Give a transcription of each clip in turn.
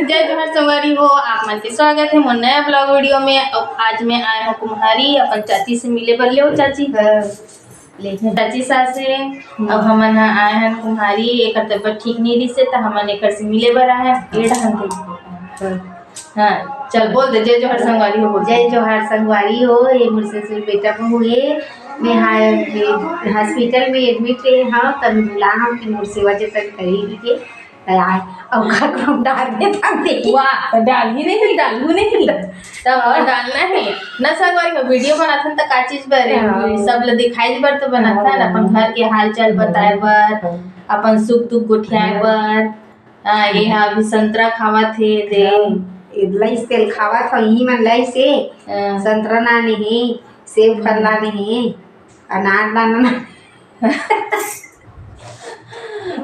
जय जोहर संगवारी हो, आप मन के स्वागत है मोर नया ब्लॉग वीडियो में। और आज मैं आए हूँ कुम्हारी अपन चाची से मिले बर। ले चाची चाची सास से अब हमन आए हैं कुम्हारी। एक तबियत ठीक नहीं रही से तो हमन एक से मिले बर आए हैं। हाँ चल बोल दे जय जोहर संगवारी हो। बोल जय जोहर संगवारी हो। ये मुझसे से बेटा बहू है। मैं हॉस्पिटल में एडमिट रहे हाँ तब मिला हम कि मुझसे वजह तक करेगी के आए और घर डाल दे। वाह डाल ही नहीं तब और डालना है न संगवारी हो। वीडियो बनाथन तो का चीज बर सब ल दिखाई बर तो बनाथन अपन घर के हाल चाल बताए बर, अपन सुख दुख गोठियाए बर। ये अभी संतरा खावत है दे लईस तेल खावा था यही मन लईस से संतरा ना नहीं सेब फल ना नहीं अनार दाना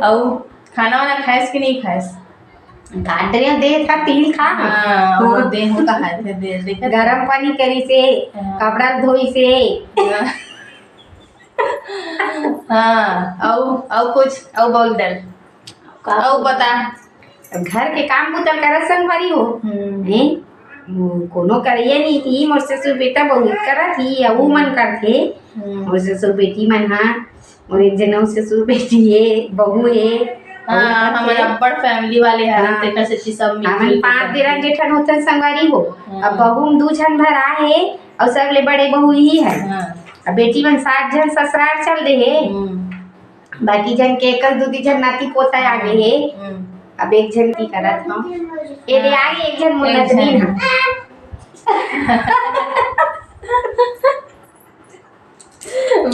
और खाना वाना खाएस कि नहीं खाएस? गाडरे दे था तिल खा वो दे हो का खाए थे दे देख गरम पानी करी से कपड़ा धोई से। हाँ और कुछ और बोल दे और बता। घर के काम बुतल करत संगवारी हो हैं कोनो करिए नहीं थी मोर ससुर बेटा बहुत करत ही वो मन करथे। मोर ससुर बेटी मन हा और एक जनौ ससुर बेटी है बहू है। हाँ हमारे बड़ फैमिली वाले हैं तेकर से सब हमन 5 दिरन जेठन होतन संगवारी हो। अब बहू 2 जन भरा है और सब ले बड़े बहू ही है। अब बेटी मन 7 जन ससुराल चल दे है। बाकी जन के एकल 2 जन नाती पोता आगे है। अब एक जन की करत हम ये ले आगे एक जन मुन्नत नहीं हम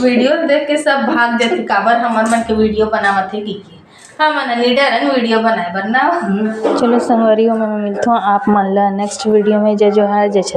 वीडियो देख के सब भाग जाते काबर हमन मन के वीडियो बनावत है की हमन निडरन वीडियो बनाए बर ना। चलो संगवारी हो मैं मिलता हूँ आप मन ला नेक्स्ट वीडियो में। जय जोहर जय छत।